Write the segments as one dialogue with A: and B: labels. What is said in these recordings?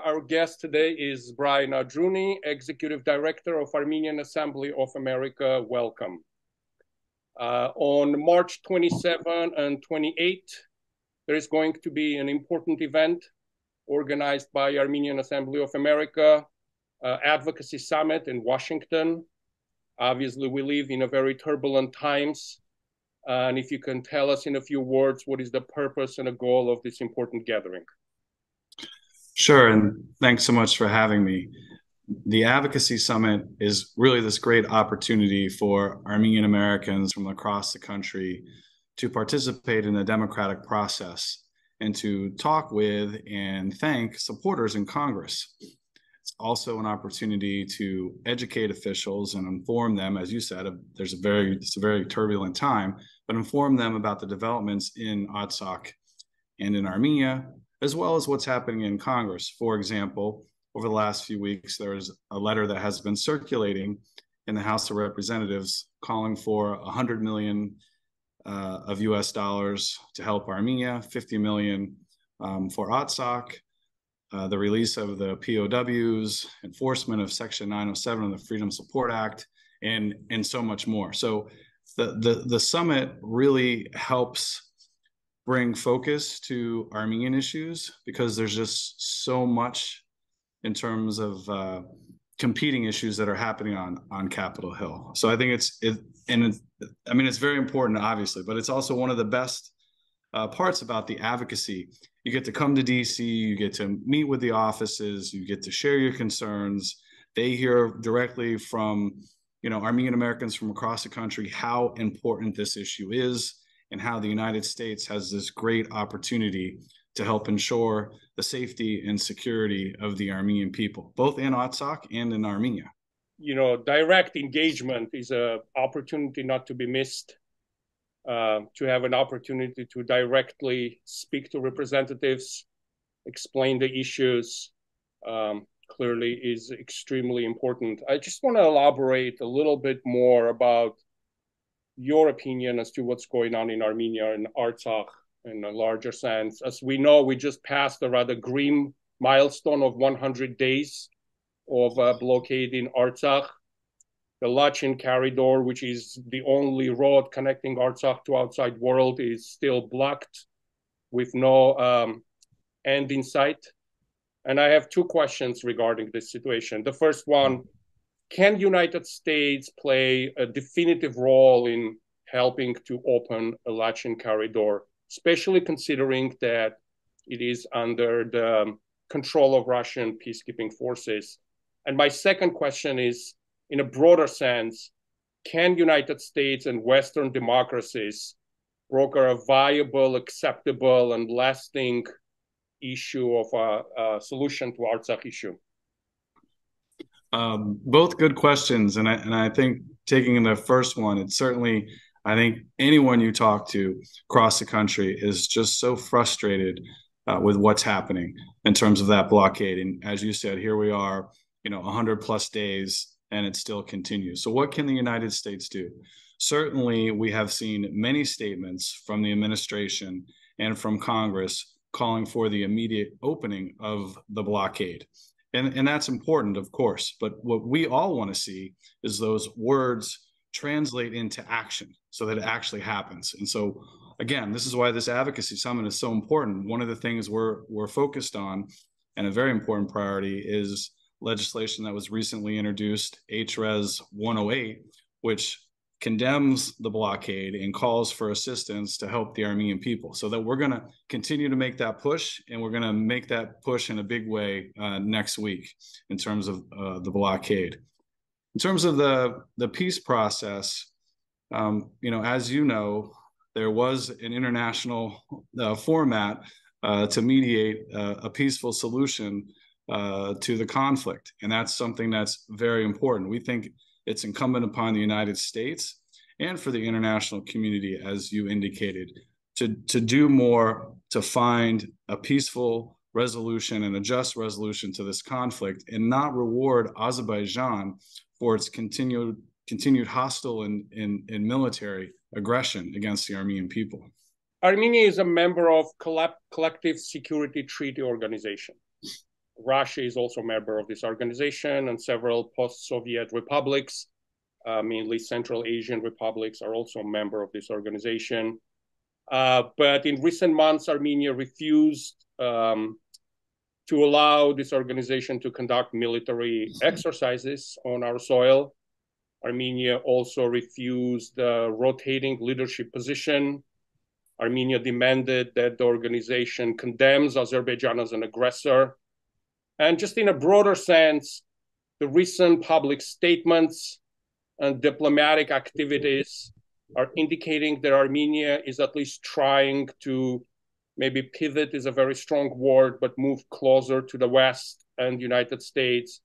A: Our guest today is Brian Adruni, Executive Director of Armenian Assembly of America. Welcome. On March 27 and 28, there is going to be an important event organized by Armenian Assembly of America, Advocacy Summit in Washington. Obviously, we live in a very turbulent times. And if you can tell us in a few words, what is the purpose and the goal of this important gathering?
B: Sure, and thanks so much for having me. The Advocacy Summit is really this great opportunity for Armenian Americans from across the country to participate in the democratic process and to talk with and thank supporters in Congress. It's also an opportunity to educate officials and inform them, as you said, it's a very turbulent time, but inform them about the developments in Artsakh and in Armenia, as well as what's happening in Congress. For example, over the last few weeks, there is a letter that has been circulating in the House of Representatives calling for 100 million of US dollars to help Armenia, 50 million for Artsakh, the release of the POWs, enforcement of Section 907 of the Freedom Support Act, and so much more. So the summit really helps bring focus to Armenian issues because there's just so much in terms of competing issues that are happening on Capitol Hill. So I think it's very important, obviously, but it's also one of the best parts about the advocacy. You get to come to DC, you get to meet with the offices, you get to share your concerns. They hear directly from, Armenian Americans from across the country how important this issue is, and how the United States has this great opportunity to help ensure the safety and security of the Armenian people, both in Artsakh and in Armenia.
A: Direct engagement is an opportunity not to be missed, to have an opportunity to directly speak to representatives, explain the issues, clearly is extremely important. I just want to elaborate a little bit more about your opinion as to what's going on in Armenia and Artsakh in a larger sense. As we know, we just passed a rather grim milestone of 100 days of blockade in Artsakh. The Lachin corridor, which is the only road connecting Artsakh to outside world, is still blocked with no end in sight. And I have two questions regarding this situation. The first one, can United States play a definitive role in helping to open a Lachin corridor, especially considering that it is under the control of Russian peacekeeping forces? And my second question is, in a broader sense, can United States and Western democracies broker a viable, acceptable, and lasting issue of a solution to Artsakh issue?
B: Both good questions, and I think taking the first one, it's certainly, I think anyone you talk to across the country is just so frustrated with what's happening in terms of that blockade. And as you said, here we are, 100 plus days, and it still continues. So what can the United States do? Certainly, we have seen many statements from the administration and from Congress calling for the immediate opening of the blockade. And that's important, of course. But what we all want to see is those words translate into action so that it actually happens. And so, again, this is why this advocacy summit is so important. One of the things we're focused on, and a very important priority, is legislation that was recently introduced, HRES 108, which condemns the blockade and calls for assistance to help the Armenian people. So that we're going to continue to make that push, and we're going to make that push in a big way next week in terms of the blockade. In terms of the peace process, as you know, there was an international format to mediate a peaceful solution to the conflict. And that's something that's very important. We think it's incumbent upon the United States and for the international community, as you indicated, to do more to find a peaceful resolution and a just resolution to this conflict, and not reward Azerbaijan for its continued hostile and military aggression against the Armenian people.
A: Armenia is a member of Collective Security Treaty Organization. Russia is also a member of this organization, and several post-Soviet republics, mainly Central Asian republics, are also a member of this organization. But in recent months, Armenia refused to allow this organization to conduct military exercises on our soil. Armenia also refused the rotating leadership position. Armenia demanded that the organization condemns Azerbaijan as an aggressor. And just in a broader sense, the recent public statements and diplomatic activities are indicating that Armenia is at least trying to, maybe pivot is a very strong word, but move closer to the West and the United States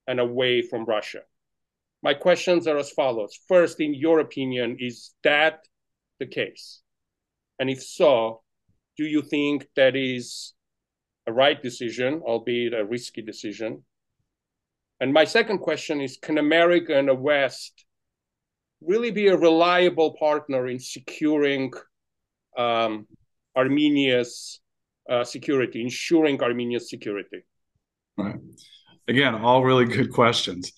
A: and away from Russia. My questions are as follows. First, in your opinion, is that the case? And if so, do you think that is a right decision, albeit a risky decision? And my second question is, can America and the West really be a reliable partner in securing Armenia's security, ensuring Armenia's security?
B: Right. Again, all really good questions.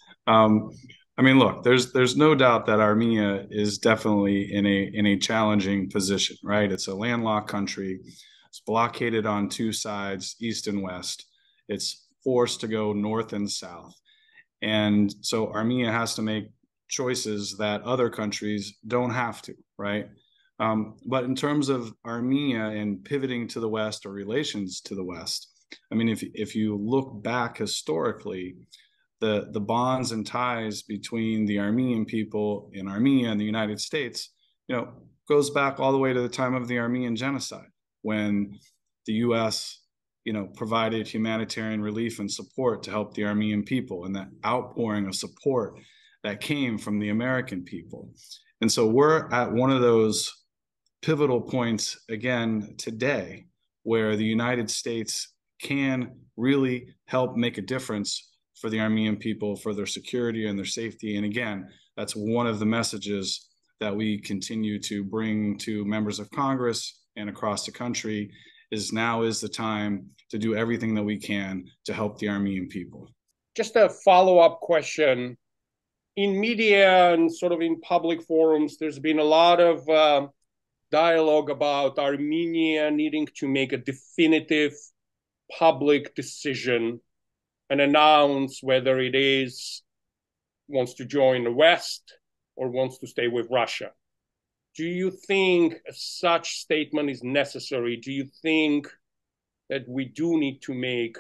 B: I mean, look, there's no doubt that Armenia is definitely in a challenging position, right? It's a landlocked country. It's blockaded on two sides, east and west. It's forced to go north and south. And so Armenia has to make choices that other countries don't have to, right? But in terms of Armenia and pivoting to the West or relations to the West, I mean, if you look back historically, the bonds and ties between the Armenian people in Armenia and the United States, goes back all the way to the time of the Armenian genocide, when the U.S., provided humanitarian relief and support to help the Armenian people, and that outpouring of support that came from the American people. And so we're at one of those pivotal points again today, where the United States can really help make a difference for the Armenian people, for their security and their safety. And again, that's one of the messages that we continue to bring to members of Congress and across the country, is now is the time to do everything that we can to help the Armenian people.
A: Just a follow-up question. In media and sort of in public forums, there's been a lot of dialogue about Armenia needing to make a definitive public decision and announce whether it wants to join the West or wants to stay with Russia. Do you think such statement is necessary? Do you think that we do need to make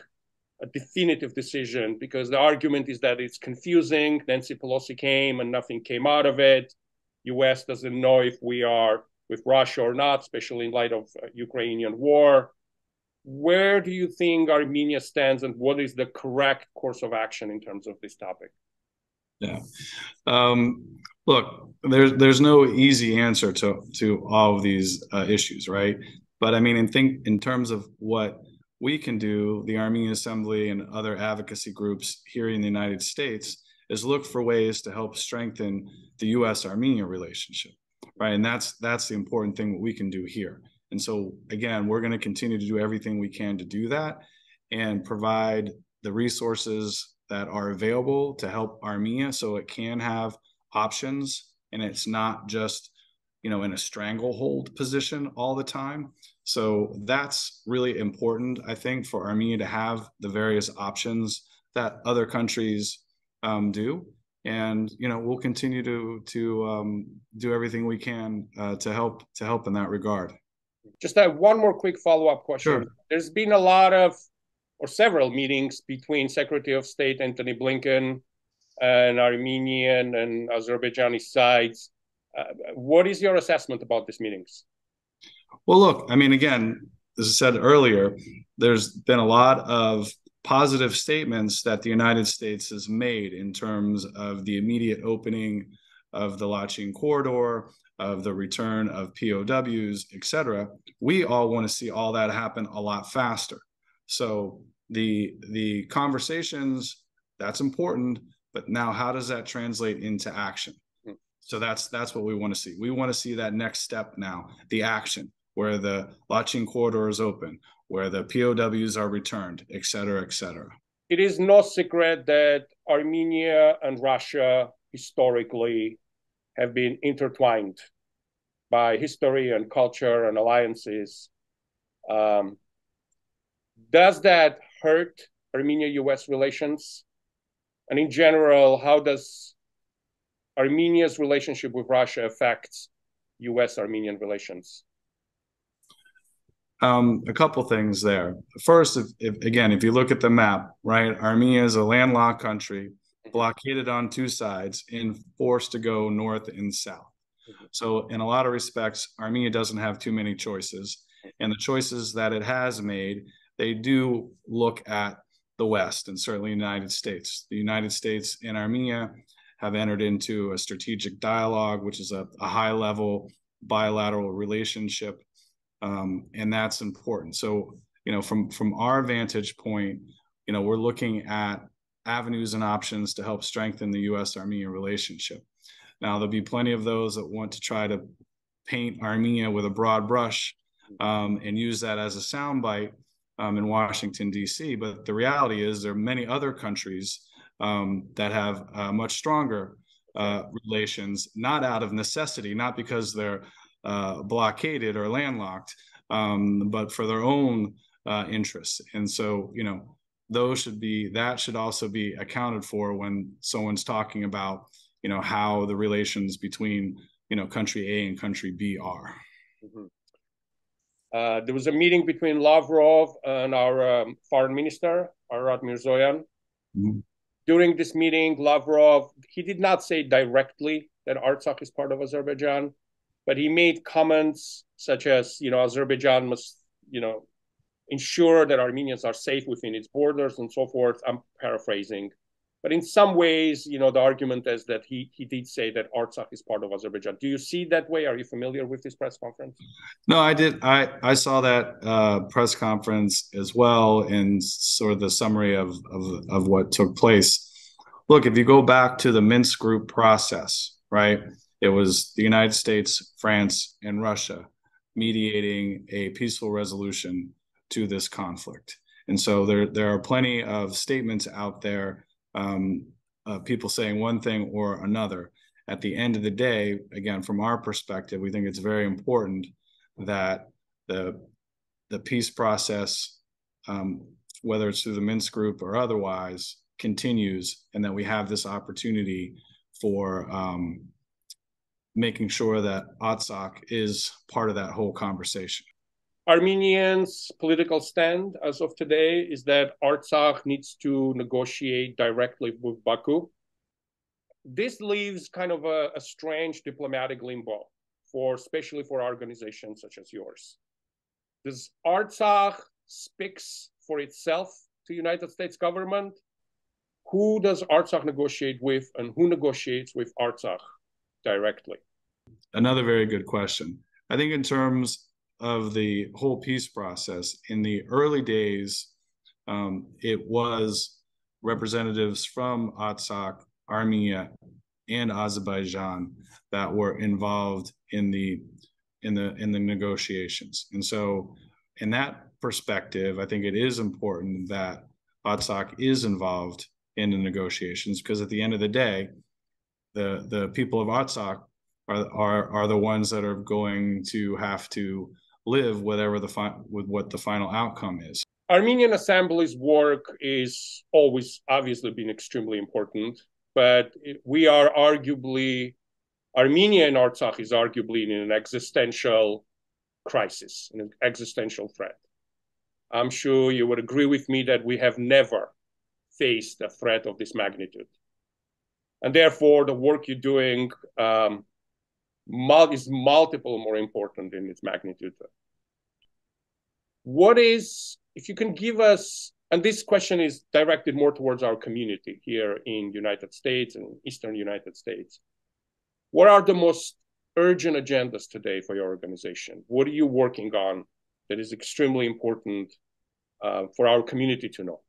A: a definitive decision? Because the argument is that it's confusing. Nancy Pelosi came and nothing came out of it. US doesn't know if we are with Russia or not, especially in light of Ukrainian war. Where do you think Armenia stands, and what is the correct course of action in terms of this topic?
B: Yeah. Look, there's no easy answer to all of these issues, right? But I mean, in terms of what we can do, the Armenian Assembly and other advocacy groups here in the United States, is look for ways to help strengthen the U.S.-Armenia relationship, right? And that's the important thing that we can do here. And so, again, we're going to continue to do everything we can to do that and provide the resources that are available to help Armenia so it can have options and it's not just, in a stranglehold position all the time. So that's really important, I think, for Armenia to have the various options that other countries do. And, we'll continue to do everything we can to help in that regard.
A: Just one more quick follow-up question. Sure. There's been a lot of, or several meetings between Secretary of State Antony Blinken and Armenian and Azerbaijani sides. What is your assessment about these meetings?
B: Well, look, I mean, again, as I said earlier, there's been a lot of positive statements that the United States has made in terms of the immediate opening of the Lachin corridor, of the return of POWs, et cetera. We all want to see all that happen a lot faster. So the conversations, that's important, but now how does that translate into action? So that's what we want to see. We want to see that next step now, the action, where the Lachin corridor is open, where the POWs are returned, et cetera, et cetera.
A: it is no secret that Armenia and Russia historically have been intertwined by history and culture and alliances. Um, does that hurt Armenia-US relations? And in general, how does Armenia's relationship with Russia affect US-Armenian relations?
B: A couple things there. First, if you look at the map, right, Armenia is a landlocked country, blockaded on two sides, and forced to go north and south. So, in a lot of respects, Armenia doesn't have too many choices. And the choices that it has made, they do look at the West and certainly the United States. The United States and Armenia have entered into a strategic dialogue, which is a high level bilateral relationship. And that's important. So, from our vantage point, we're looking at avenues and options to help strengthen the U.S.-Armenia relationship. Now, there'll be plenty of those that want to try to paint Armenia with a broad brush and use that as a soundbite in Washington, D.C. But the reality is there are many other countries that have much stronger relations, not out of necessity, not because they're blockaded or landlocked, but for their own interests. And so, that should also be accounted for when someone's talking about, how the relations between, country A and country B are.
A: Mm-hmm. There was a meeting between Lavrov and our foreign minister, Ararat Mirzoyan. Mm-hmm. During this meeting, Lavrov, he did not say directly that Artsakh is part of Azerbaijan, but he made comments such as, Azerbaijan must, ensure that Armenians are safe within its borders and so forth. I'm paraphrasing. But in some ways, the argument is that he did say that Artsakh is part of Azerbaijan. Do you see that way? Are you familiar with this press conference?
B: No, I did. I saw that press conference as well, and sort of the summary of what took place. Look, if you go back to the Minsk Group process, right? It was the United States, France, and Russia mediating a peaceful resolution to this conflict. And so there are plenty of statements out there, people saying one thing or another. At the end of the day, again, from our perspective, we think it's very important that the peace process, whether it's through the Minsk Group or otherwise, continues, and that we have this opportunity for making sure that Artsakh is part of that whole conversation.
A: Armenians' political stand as of today is that Artsakh needs to negotiate directly with Baku. This leaves kind of a strange diplomatic limbo, especially for organizations such as yours. Does Artsakh speaks for itself to United States government? Who does Artsakh negotiate with, and who negotiates with Artsakh directly?
B: Another very good question. I think in terms of the whole peace process, in the early days, it was representatives from Artsakh, Armenia, and Azerbaijan that were involved in the negotiations. And so, in that perspective, I think it is important that Artsakh is involved in the negotiations, because at the end of the day, the people of Artsakh are the ones that are going to have to live with what the final outcome is.
A: Armenian Assembly's work is always obviously been extremely important, but Armenia and Artsakh is arguably in an existential crisis, an existential threat. I'm sure you would agree with me that we have never faced a threat of this magnitude. And therefore, the work you're doing is multiple more important in its magnitude. If you can give us, and this question is directed more towards our community here in United States and Eastern United States. What are the most urgent agendas today for your organization? What are you working on that is extremely important for our community to know?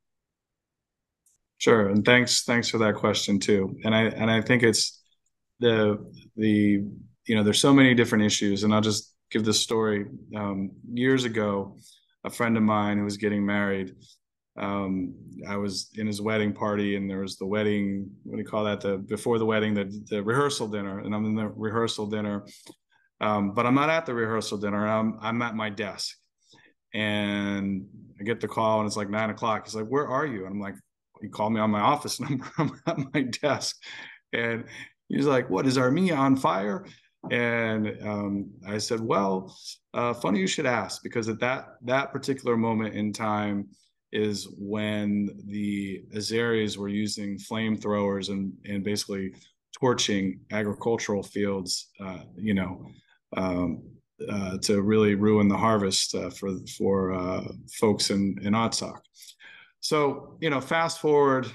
B: Sure, and thanks for that question too. And I think it's there's so many different issues, and I'll just give this story. Years ago, a friend of mine who was getting married I was in his wedding party, and there was the wedding, what do you call that? Before the wedding, the rehearsal dinner, and I'm in the rehearsal dinner. But I'm not at the rehearsal dinner. I'm at my desk, and I get the call, and it's like 9 o'clock. He's like, "Where are you?" And I'm like, "He called me on my office number. I'm at my desk." And he's like, "What, is Armenia on fire?" And I said, "Well, funny you should ask, because at that particular moment in time is when the Azeris were using flamethrowers and basically torching agricultural fields, to really ruin the harvest for folks in Artsakh." So, fast forward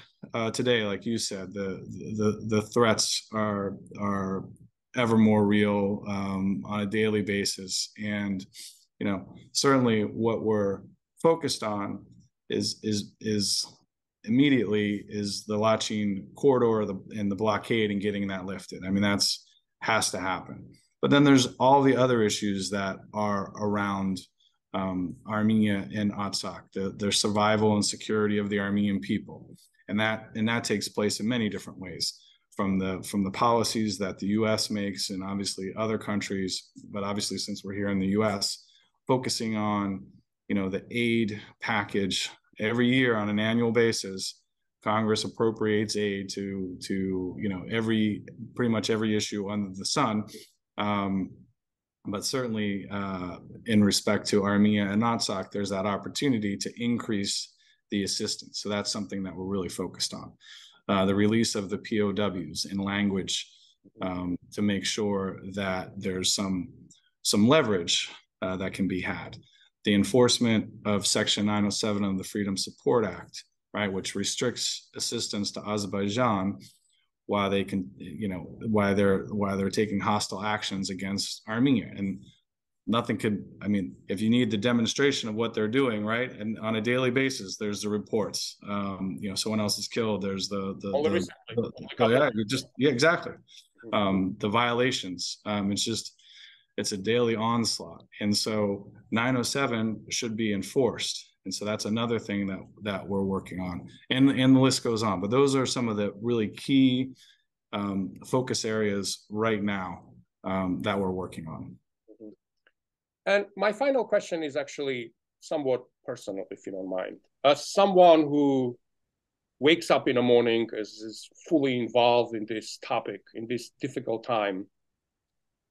B: today, like you said, the threats are ever more real on a daily basis, and certainly what we're focused on is immediately is the Lachin corridor and the blockade and getting that lifted. I mean, that's has to happen. But then there's all the other issues that are around Armenia and Artsakh, the survival and security of the Armenian people, and that takes place in many different ways, from the policies that the U.S. makes, and obviously other countries, but obviously since we're here in the U.S., focusing on the aid package. Every year on an annual basis, Congress appropriates aid to pretty much every issue under the sun. But certainly in respect to Armenia and Artsakh, there's that opportunity to increase the assistance. So that's something that we're really focused on. The release of the POWs in language to make sure that there's some leverage that can be had. The enforcement of Section 907 of the Freedom Support Act, right, which restricts assistance to Azerbaijan while they can, while they're taking hostile actions against Armenia. And nothing could, I mean, if you need the demonstration of what they're doing, right, and on a daily basis, there's the reports. Someone else is killed. There's exactly. The violations. It's a daily onslaught, and so 907 should be enforced. And so that's another thing that we're working on, and the list goes on. But those are some of the really key focus areas right now that we're working on.
A: And my final question is actually somewhat personal, if you don't mind. As someone who wakes up in the morning, is fully involved in this topic, in this difficult time,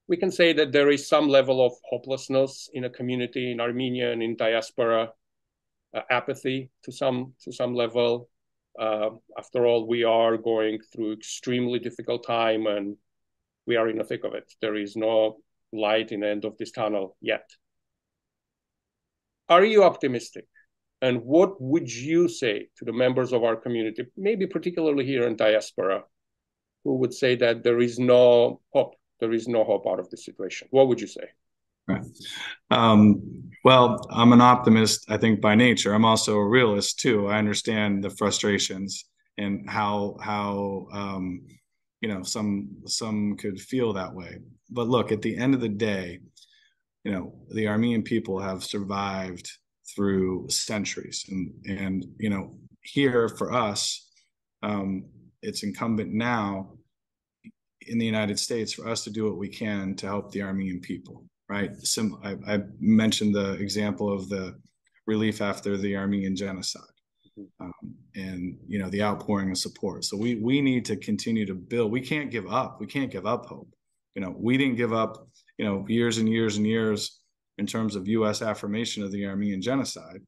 A: we can say that there is some level of hopelessness in a community in Armenia and in diaspora, apathy to some level. After all, we are going through extremely difficult time, and we are in the thick of it. There is no light in the end of this tunnel yet. Are you optimistic? And what would you say to the members of our community, maybe particularly here in diaspora, who would say that there is no hope? There is no hope out of this situation. What would you say?
B: Right. Well, I'm an optimist, I think, by nature. I'm also a realist too. I understand the frustrations and how some could feel that way. But look, at the end of the day, the Armenian people have survived through centuries, and here for us, it's incumbent now in the United States for us to do what we can to help the Armenian people, right? I mentioned the example of the relief after the Armenian genocide, and the outpouring of support. So we need to continue to build. We can't give up. We can't give up hope. We didn't give up, years and years and years in terms of U.S. affirmation of the Armenian genocide.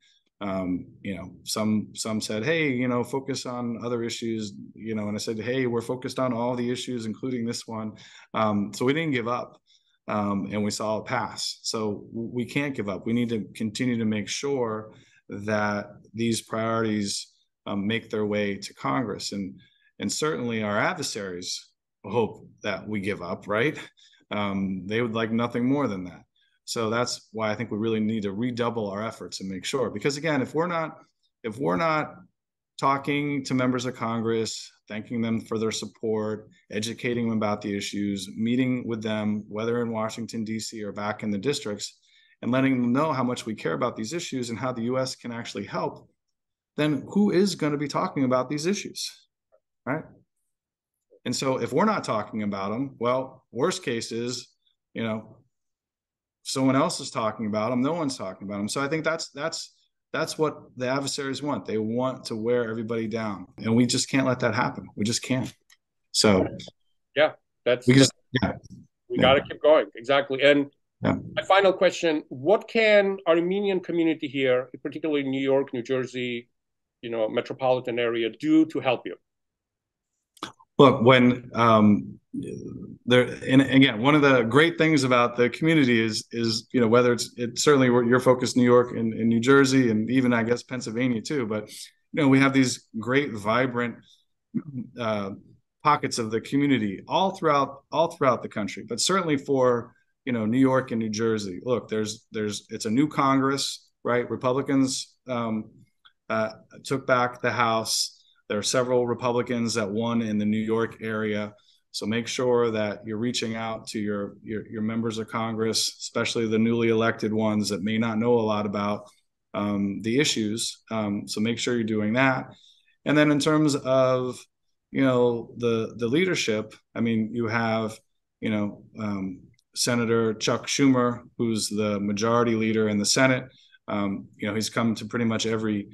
B: Some said, hey, focus on other issues, and I said, hey, we're focused on all the issues, including this one. So we didn't give up, and we saw it pass. So we can't give up. We need to continue to make sure that these priorities make their way to Congress. And certainly our adversaries hope that we give up, right? They would like nothing more than that. So that's why I think we really need to redouble our efforts and make sure, because again, if we're not talking to members of Congress, thanking them for their support, educating them about the issues, meeting with them, whether in Washington, D.C. or back in the districts, and letting them know how much we care about these issues and how the U.S. can actually help, then who is going to be talking about these issues, right? And so if we're not talking about them, well, worst case is, you know, someone else is talking about them. No one's talking about them. So I think that's what the adversaries want. They want to wear everybody down, and we just can't let that happen. We just can't. So
A: Yeah,
B: we just yeah
A: we
B: yeah
A: got to keep going. Exactly. And
B: yeah.
A: my final question: what can Armenian community here, particularly New York, New Jersey, metropolitan area, do to help you?
B: Look, when there, and again, one of the great things about the community is whether it's certainly where you're focused, New York and New Jersey, and even I guess Pennsylvania too. But we have these great, vibrant uh, pockets of the community all throughout the country. But certainly for New York and New Jersey, look, it's a new Congress, right? Republicans took back the House. There are several Republicans that won in the New York area. So make sure that you're reaching out to your members of Congress, especially the newly elected ones that may not know a lot about the issues. So make sure you're doing that. And then in terms of the leadership, I mean, you have Senator Chuck Schumer, who's the majority leader in the Senate. He's come to pretty much every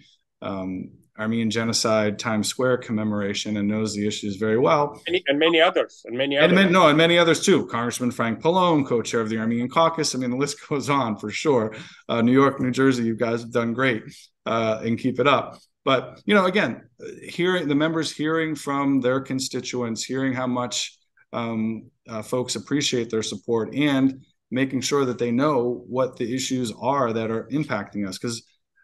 B: Armenian genocide Times Square commemoration and knows the issues very well.
A: And many others.
B: And many others too. Congressman Frank Pallone, co-chair of the Armenian Caucus. I mean, the list goes on for sure. New York, New Jersey, you guys have done great, and keep it up. But again, hearing the members, hearing from their constituents, hearing how much folks appreciate their support, and making sure that they know what the issues are that are impacting us, because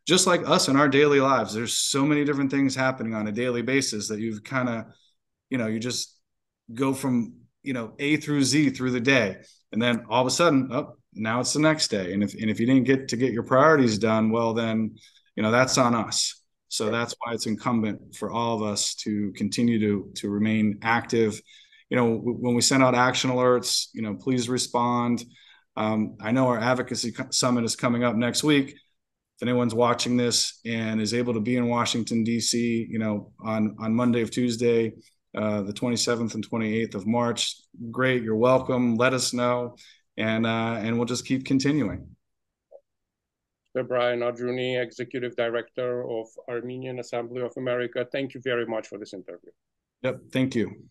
B: just like us in our daily lives, there's so many different things happening on a daily basis that you've kind of, you just go from, A through Z through the day. And then all of a sudden, now it's the next day. And if you didn't get your priorities done, well, then, that's on us. So that's why it's incumbent for all of us to continue to remain active. When we send out action alerts, please respond. I know our advocacy summit is coming up next week. If anyone's watching this and is able to be in Washington, D.C., on Monday or Tuesday, the 27th and 28th of March, great, you're welcome. Let us know, and we'll just keep continuing.
A: Mr. Brian Arjuni, Executive Director of Armenian Assembly of America, thank you very much for this interview.
B: Yep, thank you.